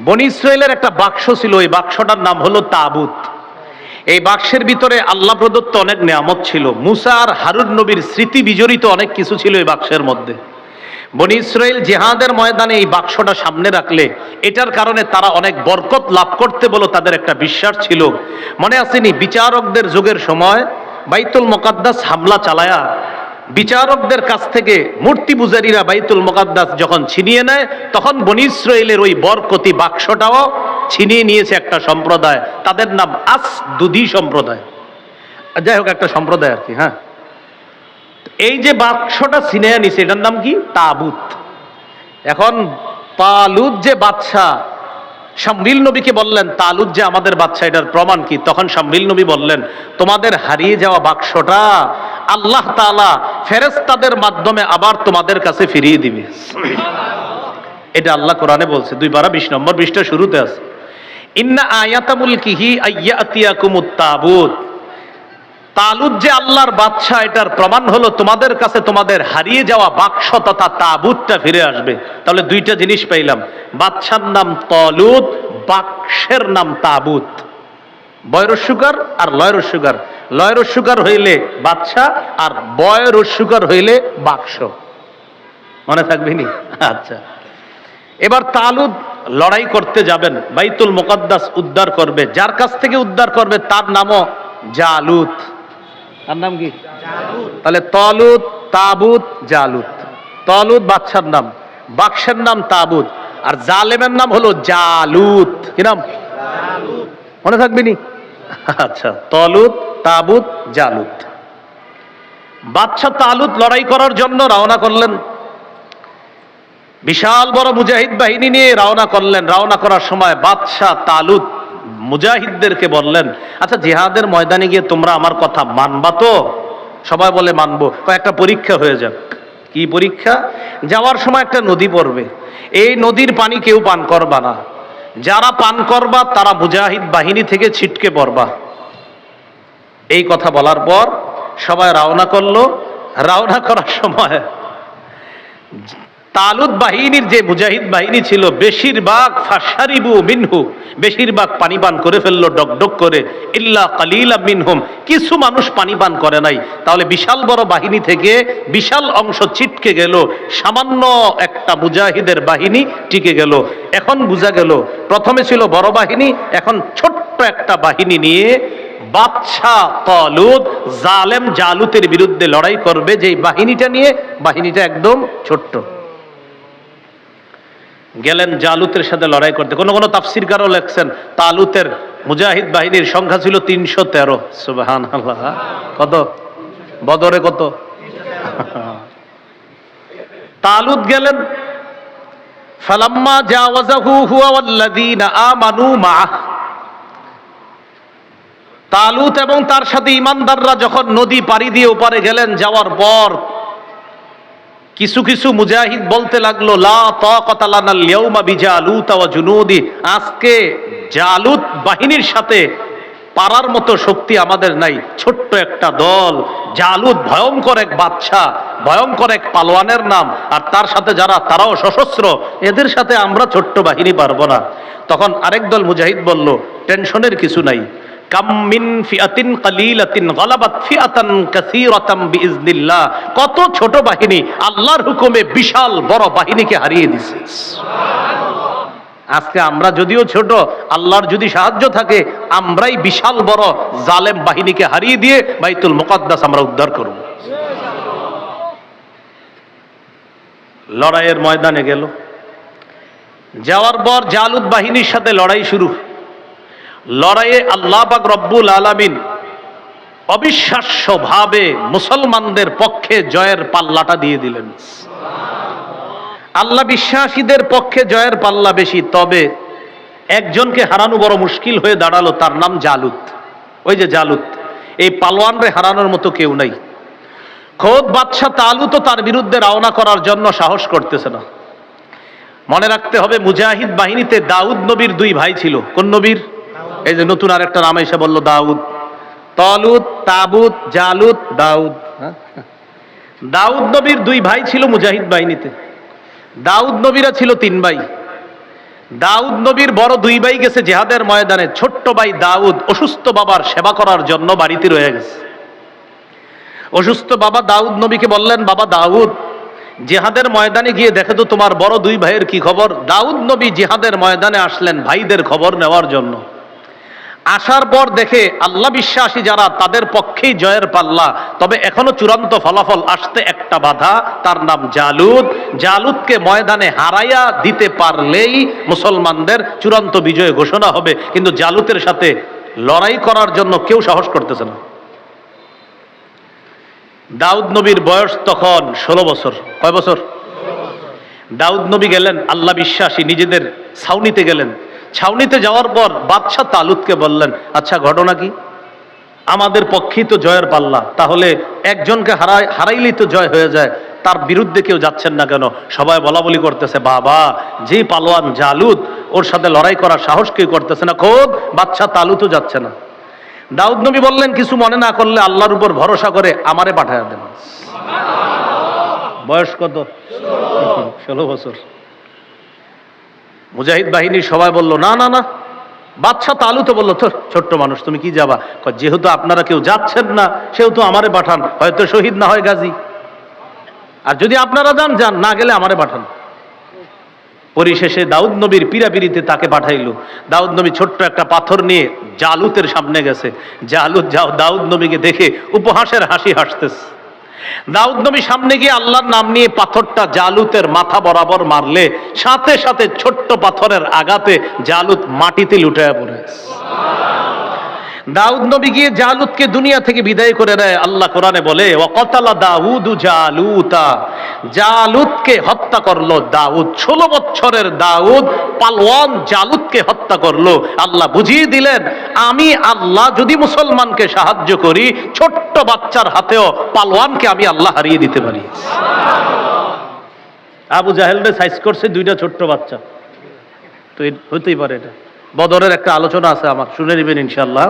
বনি ইসরায়েলের একটা বাক্স ছিল, ওই বাক্সটার নাম হলো তাবুত। এই বাক্সের ভিতরে আল্লাহ প্রদত্ত অনেক নিয়ামত ছিল, মুসা আর হারুন নবীর স্মৃতি বিজড়িত অনেক কিছু ছিল এই বাক্সের মধ্যে। বনি ইসরায়েল জিহাদের ময়দানে এই বাক্সটা সামনে রাখলে এটার কারণে তারা অনেক বরকত লাভ করতে বলে তাদের একটা বিশ্বাস ছিল। মনে আসেনি বিচারকদের যুগের সময় বাইতুল মুকাদ্দাস হামলা চালায়া বিচারকদের কাছ থেকে মূর্তি পূজারীরা বাইতুল মুকাদ্দাস যখন ছিনিয়ে নেয়, তখন বনি ইসরায়েলের ওই বরকতি বাক্সটাও ছিনিয়ে নিয়েছে একটা সম্প্রদায়, তাদের নাম আসদুদি সম্প্রদায়। যাই হোক, একটা সম্প্রদায় আর কি। হ্যাঁ, এই যে বাক্সটা ছিনিয়ে নিছে এটার নাম কি? তাবুত। এখন তালুত যে বাদশাহ, শামরিল নবীকে বললেন তালুত যে আমাদের বাদশাহ, এটার প্রমাণ কি? তখন শামরিল নবী বললেন, তোমাদের হারিয়ে যাওয়া বাক্সটা আল্লাহ তাআলা ফেরেশতাদের মাধ্যমে আবার তোমাদের কাছে ফিরিয়ে দিবে। এটা আল্লাহ কোরআনে বলছে, 2 পারা 20 নম্বর পৃষ্ঠা শুরুতে আছে, ইন্না আয়াতা মুলকিহি আইয়াতিয়াকুমুত তাবুত। তালুত যে আল্লাহর বাদশাহ, এটার প্রমাণ হলো তোমাদের কাছে তোমাদের হারিয়ে যাওয়া বাক্স তথা তাবুতটা ফিরে আসবে। তাহলে 2টা জিনিস পাইলাম, বাদশার নাম তালুত, বাক্সের নাম তাবুত। বয়রস্যুকার আর লয়রস্যুকার, লয়রস্যুকার হইলে বাদশাহ আর বয়রস্যুকার হইলে বাক্স। মনে থাকবে নি? আচ্ছা, এবার তালুত লড়াই করতে যাবেন, বাইতুল মুকাদ্দাস উদ্ধার করবে। যার কাছ থেকে উদ্ধার করবে তার নামও জালুত। তার নাম কি? তাহলে তালুত, তাবুত, জালুত। তালুত বাদশার নাম, বাক্সের নাম তাবুত, আর জালেমের নাম হলো জালুত। কি নাম? মনে থাকবে নি? আচ্ছা, তালুত, তাবুত, জালুত। বাদশাহ তালুত লড়াই করার জন্য রওনা করলেন, বিশাল বড় মুজাহিদ বাহিনী নিয়ে রওনা করলেন। রওনা করার সময় বাদশাহ তালুত মুজাহিদদেরকে বললেন, আচ্ছা জিহাদের ময়দানে গিয়ে তোমরা আমার কথা মানবা তো? সবাই বলে মানবো। কয়েকটা পরীক্ষা হয়ে যাক। কি পরীক্ষা? যাওয়ার সময় একটা নদী পড়বে, এই নদীর পানি কেউ পান করবা না, যারা পান করবা তারা মুজাহিদ বাহিনী থেকে ছিটকে পড়বা। এই কথা বলার পর সবাই রওনা করলো। রওনা করার সময় তালুত বাহিনীর যে মুজাহিদ বাহিনী ছিল বেশিরভাগ ফাশারিবু মিনহু, বেশিরভাগ পানি পান করে ফেললো ডকডক করে, ইল্লা কালিলা মিনহুম, কিছু মানুষ পানি পান করে নাই। তাহলে বিশাল বড় বাহিনী থেকে বিশাল অংশ ছিটকে গেল, সামান্য একটা মুজাহিদের বাহিনী টিকে গেল। এখন বোঝা গেল প্রথমে ছিল বড় বাহিনী, এখন ছোট্ট একটা বাহিনী নিয়ে বাদশাহ তালুত জালেম জালুতের বিরুদ্ধে লড়াই করবে। যেই বাহিনীটা নিয়ে, বাহিনীটা একদম ছোট্ট। গেলেন জালুতের সাথে লড়াই করতে। কোন কোন তাফসীরকারও লেখছেন তালুতের মুজাহিদ বাহিনীর সংখ্যা ছিল 313। সুবহানাল্লাহ। কত? বদরে কত? তালুত গেলেন, ফালাম্মা জাওয়াজাহু হুয়া ওয়াল্লাযীনা আমানু মাআহ। তালুত এবং তার সাথে ঈমানদাররা যখন নদী পাড়ি দিয়ে ওপারে গেলেন, যাওয়ার পর কিছু কিছু মুজাহিদ বলতে লাগলো, লা তাকাতা লানাল ইয়াউমা বিজালুত ওয়া জুনুদি, আজকে জালুত বাহিনীর সাথে পারার মতো শক্তি আমাদের নাই। ছোট্ট একটা দল, জালুত ভয়ঙ্কর এক বাদশা, ভয়ঙ্কর এক পালোয়ানের নাম, আর তার সাথে যারা তারাও সশস্ত্র, এদের সাথে আমরা ছোট্ট বাহিনী পারবো না। তখন আরেক দল মুজাহিদ বলল, টেনশনের কিছু নাই, কাম মিন ফিআতিন কালিলাতিন গালাবাত ফিআতান কাসীরাতাম বিইজনিল্লাহ, কত ছোট বাহিনী আল্লাহর হুকুমে বিশাল বড় বাহিনীকে হারিয়ে দিছে। সুবহানাল্লাহ। আজকে আমরা যদিও ছোট, আল্লাহর যদি সাহায্য থাকে আমরাই বিশাল বড় জালেম বাহিনীকে হারিয়ে দিয়ে বাইতুল মুকাদ্দাস আমরা উদ্ধার করব। লড়াইয়ের ময়দানে গেল, যাওয়ার পর জালুত বাহিনীর সাথে লড়াই শুরু। লড়াইয়ে আল্লাহ পাক রব্বুল আলামিন অবিশ্বাস্যভাবে মুসলমানদের পক্ষে জয়ের পাল্লাটা দিয়ে দিলেন। আল্লাহ বিশ্বাসীদের পক্ষে জয়ের পাল্লা বেশি, তবে একজনকে হারানো বড় মুশকিল হয়ে দাঁড়ালো, তার নাম জালুত। ওই যে জালুত, এই পালোয়ানরে হারানোর মতো কেউ নাই। খোদ বাদশাহ তালুতও তার বিরুদ্ধে রওনা করার জন্য সাহস করতেছে না। মনে রাখতে হবে মুজাহিদ বাহিনীতে দাউদ নবীর 2 ভাই ছিল। কোন নবীর? এই যে নতুন আরেকটা নাম এসে বলল, দাউদ। তালুত, তাবুত, জালুত, দাউদ। দাউদ নবীর 2 ভাই ছিল মুজাহিদ বাহিনীতে। দাউদ নবীরা ছিল 3 ভাই। দাউদ নবীর বড় দুই ভাই গেছে জিহাদের ময়দানে, ছোট্ট ভাই দাউদ অসুস্থ বাবার সেবা করার জন্য বাড়িতে রয়ে গেছে। অসুস্থ বাবা দাউদ নবীকে বললেন, বাবা দাউদ, জিহাদের ময়দানে গিয়ে দেখে তো তোমার বড় দুই ভাইয়ের কি খবর। দাউদ নবী জিহাদের ময়দানে আসলেন ভাইদের খবর নেওয়ার জন্য। আসার পর দেখে আল্লাহ বিশ্বাসী যারা তাদের পক্ষেই জয়ের পাল্লা, তবে এখনো চূড়ান্ত ফলাফল আসতে একটা বাধা, তার নাম জালুত। জালুতকে ময়দানে হারাইয়া দিতে পারলেই মুসলমানদের চূড়ান্ত বিজয় ঘোষণা হবে, কিন্তু জালুতের সাথে লড়াই করার জন্য কেউ সাহস করতেছে না। দাউদ নবীর বয়স তখন 16 বছর। কয় বছর? দাউদ নবী গেলেন, আল্লাহ বিশ্বাসী নিজেদের ছাউনিতে গেলেন। ছাউনিতে যাওয়ার পর বাদশাহ তালুতকে বললেন, আচ্ছা ঘটনা কি? আমাদের পক্ষেই তো জয়ের পাল্লা, তাহলে একজনকে হারাইলেই তো জয় হয়ে যায়, তার বিরুদ্ধে কেউ যাচ্ছেন না কেন? সবাই বলা বলি করতেছে, বাবা যে পালোয়ান জালুত, ওর সাথে লড়াই করার সাহস কেউ করতেছে না, খোদ বাদশাহ তালুতও যাচ্ছে না। দাউদ নবী বললেন, কিছু মনে না করলে আল্লাহর উপর ভরসা করে আমারে পাঠায় দেন। বয়স কত? 16 বছর। মুজাহিদ বাহিনীর সবাই বলল, না না না। বাদশাহ তালুতে বলল, তো ছোট্ট মানুষ, তুমি কি যাবা? যেহেতু আপনারা কেউ যাচ্ছেন না, সেহেতু আমারে পাঠান, হয়তো শহীদ না হয় গাজী, আর যদি আপনারা যান যান, না গেলে আমারে পাঠান। পরিশেষে দাউদ নবীর পীড়াপিড়িতে তাকে পাঠাইলো। দাউদ নবী ছোট্ট একটা পাথর নিয়ে জালুতের সামনে গেছে। জালুত দাউদ নবীকে দেখে উপহাসের হাসি হাসতেছে। দাউদ নবী সামনে গিয়ে আল্লাহর নাম নিয়ে পাথরটা জালুতের মাথা বরাবর মারলে সাথে সাথে ছোট্ট পাথরের আঘাতে জালুত মাটিতে লুটায়া পড়ে। দাউদ নবী গিয়ে জালুতকে দুনিয়া থেকে বিদায় করে দেয়। আল্লাহ কোরআনে বলে, ওয়াকাতালা দাউদু জালুতা, জালুতকে হত্যা করলো দাউদ। 16 বছরের দাউদ পালওয়ান জালুতকে হত্যা করলো। আল্লাহ বুঝিয়ে দিলেন, আমি আল্লাহ যদি মুসলমানকে সাহায্য করি, ছোট্ট বাচ্চার হাতেও পালওয়ানকে আমি আল্লাহ হারিয়ে দিতে পারি। আবু জাহেলরে সাইজ করছে 2টা ছোট্ট বাচ্চা, তো হতেই পারে। এটা বদরের একটা আলোচনা আছে আমার, শুনে নেবেন ইনশাআল্লাহ।